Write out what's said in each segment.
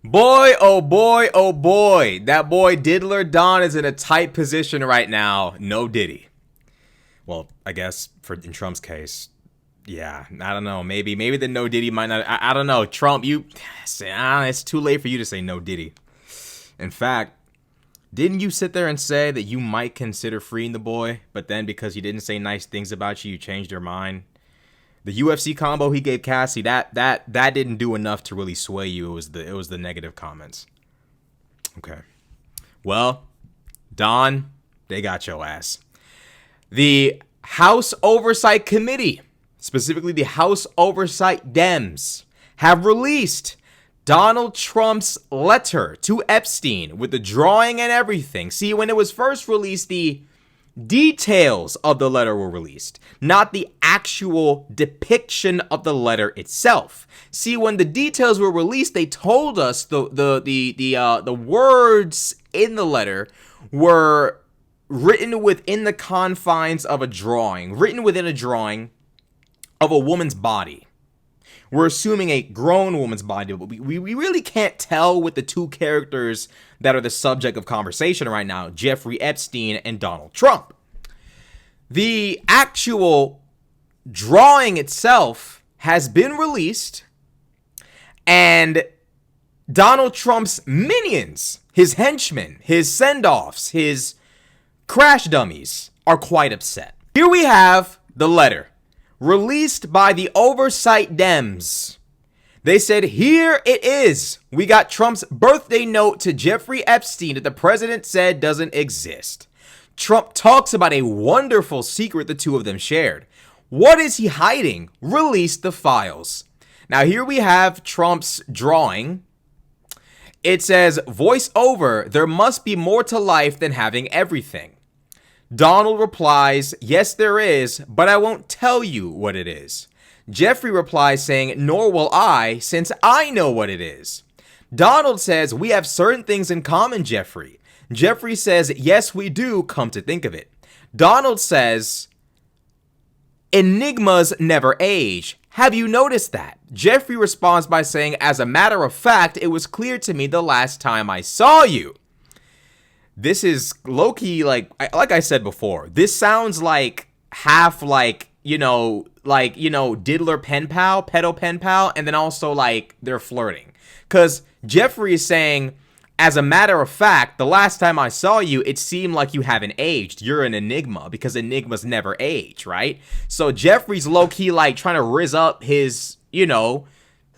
Boy, oh boy, oh boy. That boy Diddler Don is in a tight position right now. No Diddy. Well, I guess in Trump's case, yeah, I don't know. Maybe the no Diddy might not. I don't know. Trump, it's too late for you to say no Diddy. In fact, didn't you sit there and say that you might consider freeing the boy, but then because he didn't say nice things about you, you changed your mind? The UFC combo he gave Cassie, that didn't do enough to really sway you. It was the negative comments. Okay. Well, Don, they got your ass. The House Oversight Committee, specifically the House Oversight Dems, have released Donald Trump's letter to Epstein with the drawing and everything. See, when it was first released, the details of the letter were released, not the actual depiction of the letter itself. See, when the details were released, they told us the words in the letter were written within the confines of a drawing, written within a drawing of a woman's body. We're assuming a grown woman's body, but we really can't tell with the two characters that are the subject of conversation right now, Jeffrey Epstein and Donald Trump. The actual drawing itself has been released, and Donald Trump's minions, his henchmen, his send-offs, his crash dummies are quite upset. Here we have the letter released by the Oversight Dems. They said, here it is. We got Trump's birthday note to Jeffrey Epstein that the president said doesn't exist. Trump talks about a wonderful secret the two of them shared. What is he hiding? Release the files. Now here we have Trump's drawing. It says, voice over, there must be more to life than having everything. Donald replies, yes, there is, but I won't tell you what it is. Jeffrey replies saying, nor will I, since I know what it is. Donald says, we have certain things in common, Jeffrey. Jeffrey says, yes, we do, come to think of it. Donald says, enigmas never age. Have you noticed that? Jeffrey responds by saying, as a matter of fact, it was clear to me the last time I saw you. This is low-key, like I said before, this sounds like half diddler pen pal, pedo pen pal, and then also like they're flirting. Because Jeffrey is saying, as a matter of fact, the last time I saw you, it seemed like you haven't aged. You're an enigma because enigmas never age, right? So Jeffrey's low-key like trying to rizz up his,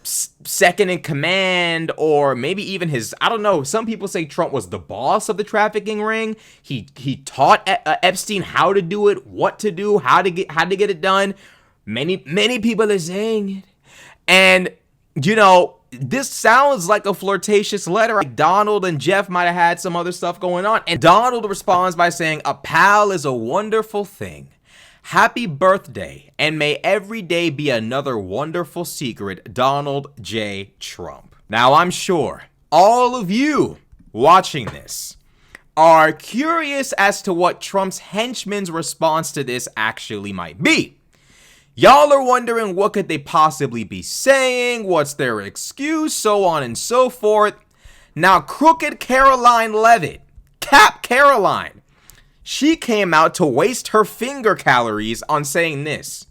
second in command, or maybe even his, I don't know. Some people say Trump was the boss of the trafficking ring. He taught Epstein how to do it, what to do, how to get it done. Many people are saying it. And, this sounds like a flirtatious letter. Like Donald and Jeff might have had some other stuff going on. And Donald responds by saying, a pal is a wonderful thing. Happy birthday, and may every day be another wonderful secret, Donald J. Trump. Now, I'm sure all of you watching this are curious as to what Trump's henchmen's response to this actually might be. Y'all are wondering what could they possibly be saying, what's their excuse, so on and so forth. Now, Crooked Caroline Levitt, Cap Caroline, she came out to waste her finger calories on saying this.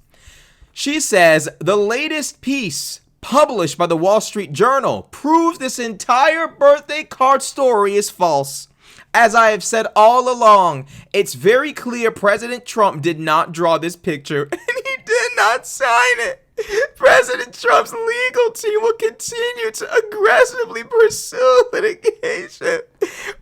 She says, the latest piece published by the Wall Street Journal proves this entire birthday card story is false. As I have said all along, it's very clear President Trump did not draw this picture and he did not sign it. President Trump's legal team will continue to aggressively pursue litigation.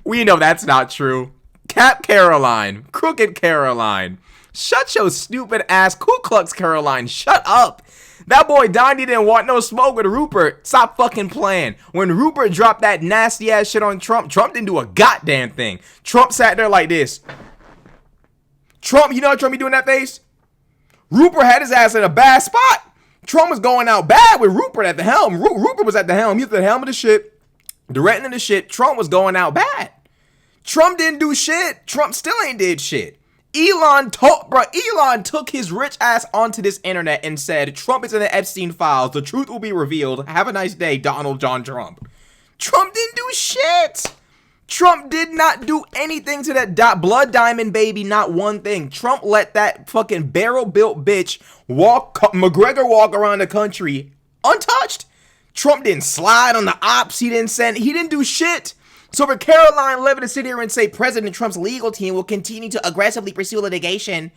We know that's not true. Cap Caroline, Crooked Caroline, shut your stupid ass Ku Klux Caroline, shut up. That boy Donnie didn't want no smoke with Rupert. Stop fucking playing. When Rupert dropped that nasty ass shit on Trump, Trump didn't do a goddamn thing. Trump sat there like this. Trump, you know what Trump be doing that face? Rupert had his ass in a bad spot. Trump was going out bad with Rupert at the helm. Rupert was at the helm. He was at the helm of the ship, directing the shit. Trump was going out bad. Trump didn't do shit. Trump still ain't did shit. Elon took his rich ass onto this internet and said, Trump is in the Epstein files. The truth will be revealed. Have a nice day, Donald John Trump. Trump didn't do shit. Trump did not do anything to that blood diamond baby, not one thing. Trump let that fucking barrel-built bitch McGregor walk around the country untouched. Trump didn't slide on the ops, he didn't do shit. So for Caroline Leavitt to sit here and say President Trump's legal team will continue to aggressively pursue litigation,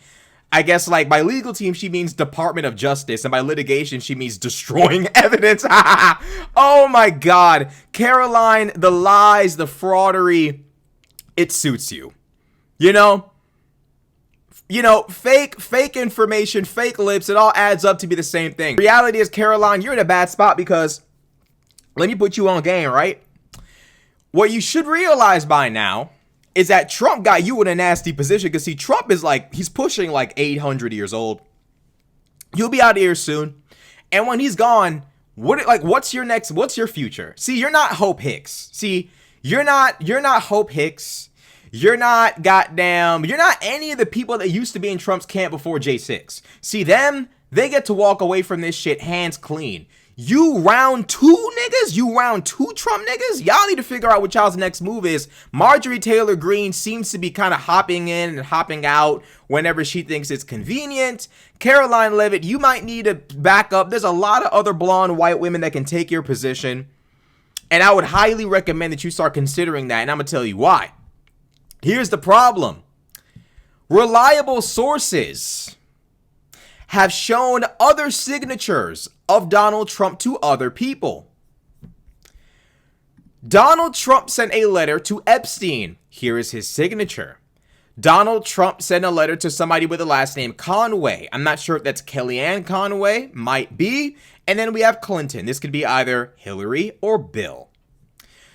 I guess like by legal team she means Department of Justice, and by litigation she means destroying evidence. Oh my God. Caroline, the lies, the fraudery, it suits you. You know, fake information, fake lips, it all adds up to be the same thing. Reality is, Caroline, you're in a bad spot because, let me put you on game, right? What you should realize by now is that Trump got you in a nasty position because, see, Trump is like, he's pushing like 800 years old. You'll be out of here soon. And when he's gone, what's your future? See, you're not Hope Hicks. See, you're not Hope Hicks. You're not any of the people that used to be in Trump's camp before J6. See, they get to walk away from this shit hands clean. You round two Trump niggas? Y'all need to figure out what y'all's next move is. Marjorie Taylor Greene seems to be kind of hopping in and hopping out whenever she thinks it's convenient. Caroline Leavitt, you might need to back up. There's a lot of other blonde white women that can take your position. And I would highly recommend that you start considering that. And I'm going to tell you why. Here's the problem. Reliable sources have shown other signatures of Donald Trump to other people. Donald Trump sent a letter to Epstein. Here is his signature. Donald Trump sent a letter to somebody with the last name Conway. I'm not sure if that's Kellyanne Conway. Might be. And then we have Clinton. This could be either Hillary or Bill.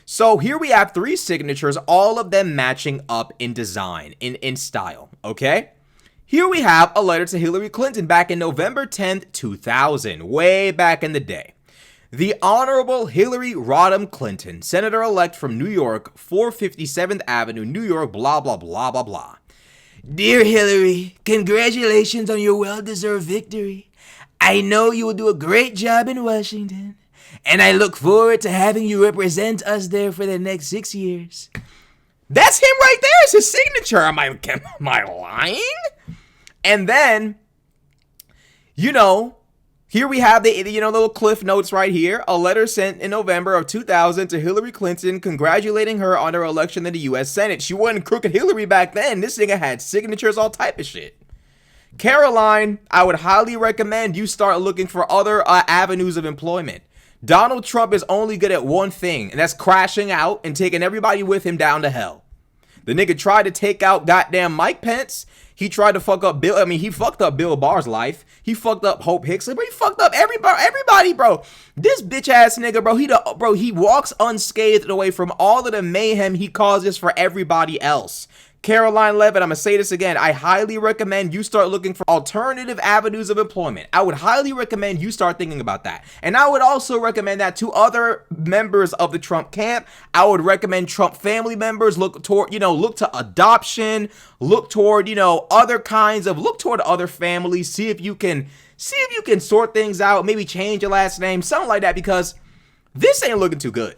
So here we have 3 signatures, all of them matching up in design, in style, okay? Here we have a letter to Hillary Clinton back in November 10th, 2000, way back in the day. The Honorable Hillary Rodham Clinton, Senator-elect from New York, 457th Avenue, New York, blah, blah, blah, blah, blah. Dear Hillary, congratulations on your well-deserved victory. I know you will do a great job in Washington, and I look forward to having you represent us there for the next 6 years. That's him right there. It's his signature. Am I lying? And then, here we have the little cliff notes right here. A letter sent in November of 2000 to Hillary Clinton congratulating her on her election in the U.S. Senate. She wasn't crooked Hillary back then. This nigga had signatures, all type of shit. Caroline, I would highly recommend you start looking for other avenues of employment. Donald Trump is only good at one thing, and that's crashing out and taking everybody with him down to hell. The nigga tried to take out goddamn Mike Pence. He tried to fuck up he fucked up Bill Barr's life. He fucked up Hope Hicks. He fucked up everybody, bro. This bitch ass nigga, bro, he walks unscathed away from all of the mayhem he causes for everybody else. Caroline Leavitt, I'm going to say this again. I highly recommend you start looking for alternative avenues of employment. I would highly recommend you start thinking about that. And I would also recommend that to other members of the Trump camp. I would recommend Trump family members look to adoption, look toward other families, see if you can sort things out, maybe change your last name, something like that, because this ain't looking too good.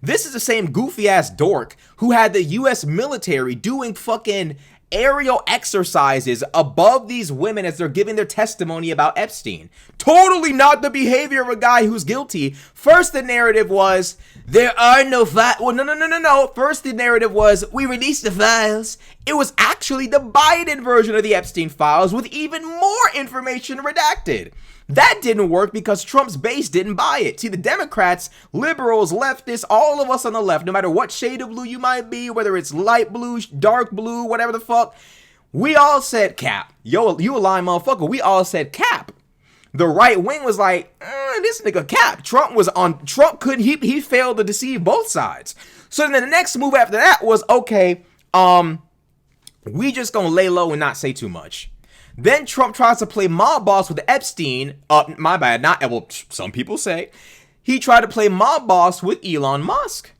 This is the same goofy ass dork who had the U.S. military doing fucking aerial exercises above these women as they're giving their testimony about Epstein. Totally not the behavior of a guy who's guilty. First, the narrative was, there are no files. Well, no. First, the narrative was, we released the files. It was actually the Biden version of the Epstein files with even more information redacted. That didn't work because Trump's base didn't buy it. See, the Democrats, liberals, leftists, all of us on the left, no matter what shade of blue you might be, whether it's light blue, dark blue, whatever the fuck, we all said cap. Yo, you a lying motherfucker. We all said cap. The right wing was like, this nigga cap. Trump couldn't, he failed to deceive both sides. So then the next move after that was, okay, we just gonna lay low and not say too much. Then Trump tries to play mob boss with Epstein. Some people say. He tried to play mob boss with Elon Musk.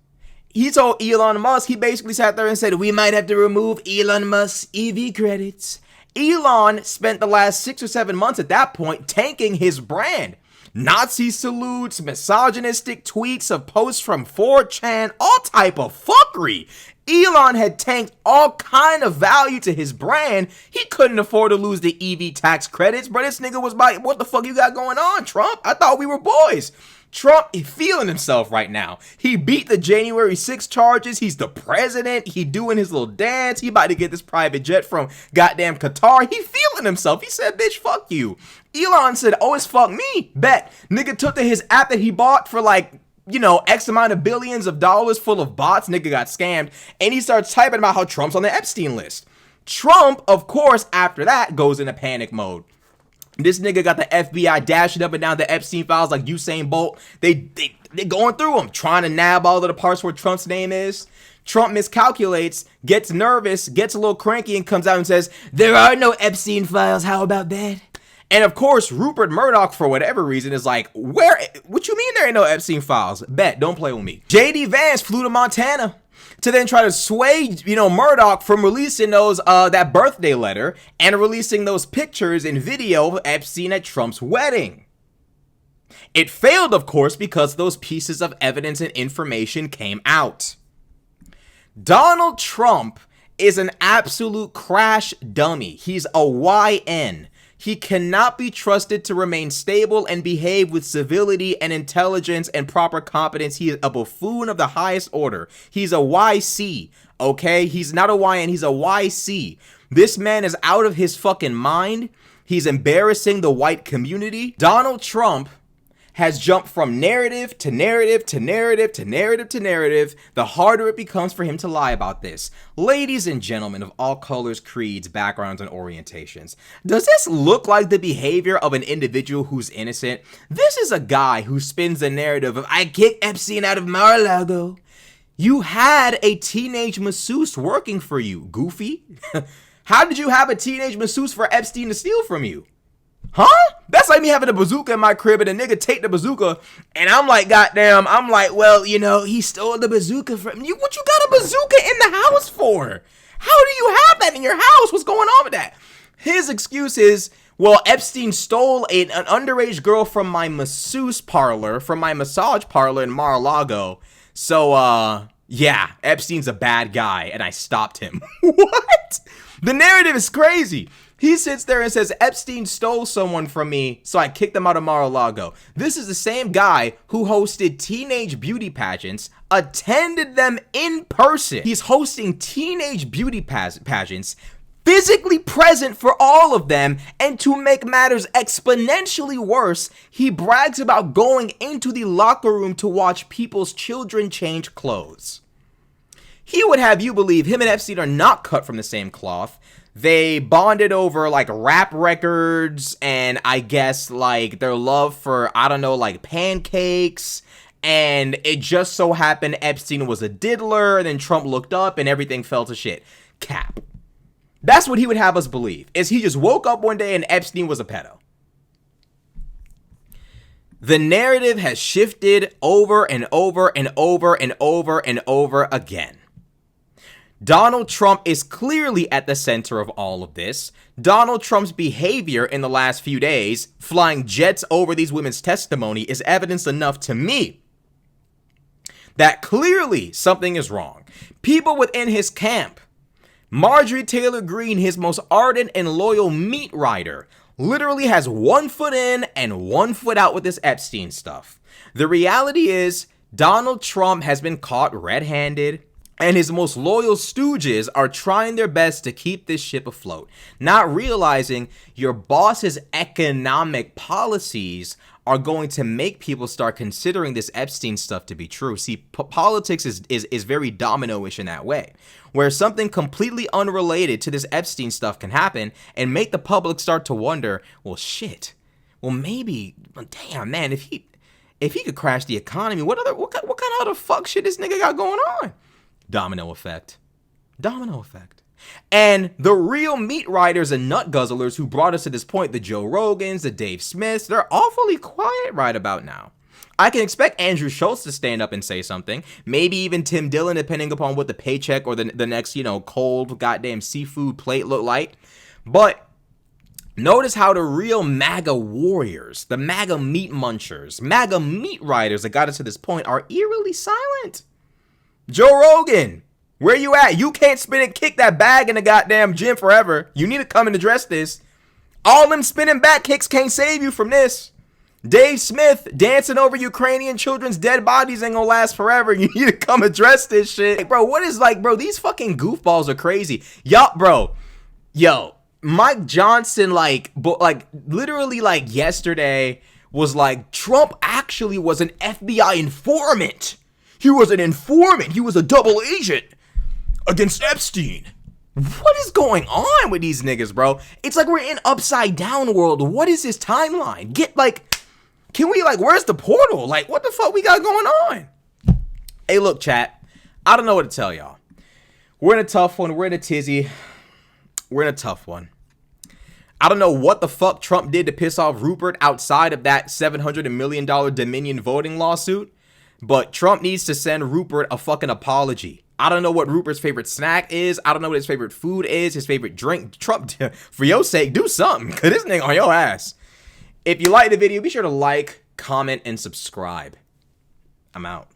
He told Elon Musk, he basically sat there and said, we might have to remove Elon Musk's EV credits. Elon spent the last 6 or 7 months at that point tanking his brand. Nazi salutes, misogynistic tweets of posts from 4chan, all type of fuckery. Elon had tanked all kind of value to his brand. He couldn't afford to lose the EV tax credits, but this nigga was like, what the fuck you got going on, Trump? I thought we were boys. Trump is feeling himself right now. He beat the January 6th charges. He's the president. He doing his little dance. He about to get this private jet from goddamn Qatar. He feeling himself. He said, bitch, fuck you. Elon said, oh, it's fuck me. Bet. Nigga took to his app that he bought for like, you know, X amount of billions of dollars full of bots. Nigga got scammed. And he starts typing about how Trump's on the Epstein list. Trump, of course, after that goes into panic mode. This nigga got the FBI dashing up and down the Epstein files like Usain Bolt. They going through them, trying to nab all of the parts where Trump's name is. Trump miscalculates, gets nervous, gets a little cranky, and comes out and says, there are no Epstein files. How about that? And of course, Rupert Murdoch, for whatever reason, is like, what you mean there ain't no Epstein files? Bet, don't play with me. JD Vance flew to Montana to then try to sway, Murdoch from releasing that birthday letter and releasing those pictures and video of Epstein at Trump's wedding. It failed, of course, because those pieces of evidence and information came out. Donald Trump is an absolute crash dummy. He's a YN. He cannot be trusted to remain stable and behave with civility and intelligence and proper competence. He is a buffoon of the highest order. He's a YC, okay? He's not a YN, he's a YC. This man is out of his fucking mind. He's embarrassing the white community. Donald Trump has jumped from narrative to narrative to narrative to narrative to narrative, the harder it becomes for him to lie about this. Ladies and gentlemen of all colors, creeds, backgrounds, and orientations, does this look like the behavior of an individual who's innocent? This is a guy who spins the narrative of, I kicked Epstein out of Mar-a-Lago. You had a teenage masseuse working for you, goofy. How did you have a teenage masseuse for Epstein to steal from you? Huh? That's like me having a bazooka in my crib and a nigga take the bazooka and I'm like, goddamn, well, he stole the bazooka from you. What you got a bazooka in the house for? How do you have that in your house? What's going on with that? His excuse is, well, Epstein stole an underage girl from my massage parlor in Mar-a-Lago. So, yeah, Epstein's a bad guy and I stopped him. What? The narrative is crazy. He sits there and says, Epstein stole someone from me, so I kicked them out of Mar-a-Lago. This is the same guy who hosted teenage beauty pageants, attended them in person. He's hosting teenage beauty pageants, physically present for all of them, and to make matters exponentially worse, he brags about going into the locker room to watch people's children change clothes. He would have you believe him and Epstein are not cut from the same cloth. They bonded over like rap records and I guess like their love for, like pancakes. And it just so happened Epstein was a diddler and then Trump looked up and everything fell to shit. Cap. That's what he would have us believe, is he just woke up one day and Epstein was a pedo. The narrative has shifted over and over and over and over and over again. Donald Trump is clearly at the center of all of this. Donald Trump's behavior in the last few days, flying jets over these women's testimony, is evidence enough to me that clearly something is wrong. People within his camp, Marjorie Taylor Greene, his most ardent and loyal meat rider, literally has 1 foot in and 1 foot out with this Epstein stuff. The reality is Donald Trump has been caught red-handed, and his most loyal stooges are trying their best to keep this ship afloat, not realizing your boss's economic policies are going to make people start considering this Epstein stuff to be true. See, politics is very domino-ish in that way, where something completely unrelated to this Epstein stuff can happen and make the public start to wonder, well, shit, well, maybe, damn, man, if he could crash the economy, what kind of other fuck shit this nigga got going on? Domino effect. And the real meat riders and nut guzzlers who brought us to this point, the Joe Rogans, the Dave Smiths, they're awfully quiet right about now. I can expect Andrew Schultz to stand up and say something. Maybe even Tim Dillon, depending upon what the paycheck or the next, cold goddamn seafood plate look like. But Notice how the real MAGA warriors, the MAGA meat munchers, MAGA meat riders that got us to this point are eerily silent. Joe Rogan, where you at? You can't spin and kick that bag in the goddamn gym forever. You need to come and address this. All them spinning back kicks can't save you from this. Dave Smith dancing over Ukrainian children's dead bodies ain't gonna last forever. You need to come address this shit. Like, bro, what is like, bro, these fucking goofballs are crazy. Yo, Mike Johnson, literally yesterday was like, Trump actually was an FBI informant. He was an informant. He was a double agent against Epstein. What is going on with these niggas, bro? It's like we're in upside down world. What is this timeline? Where's the portal? Like, what the fuck we got going on? Hey, look, chat. I don't know what to tell y'all. We're in a tough one. We're in a tizzy. We're in a tough one. I don't know what the fuck Trump did to piss off Rupert outside of that $700 million Dominion voting lawsuit, but Trump needs to send Rupert a fucking apology. I don't know what Rupert's favorite snack is. I don't know what his favorite food is, his favorite drink. Trump, for your sake, do something, because this nigga on your ass. If you like the video, be sure to like, comment, and subscribe. I'm out.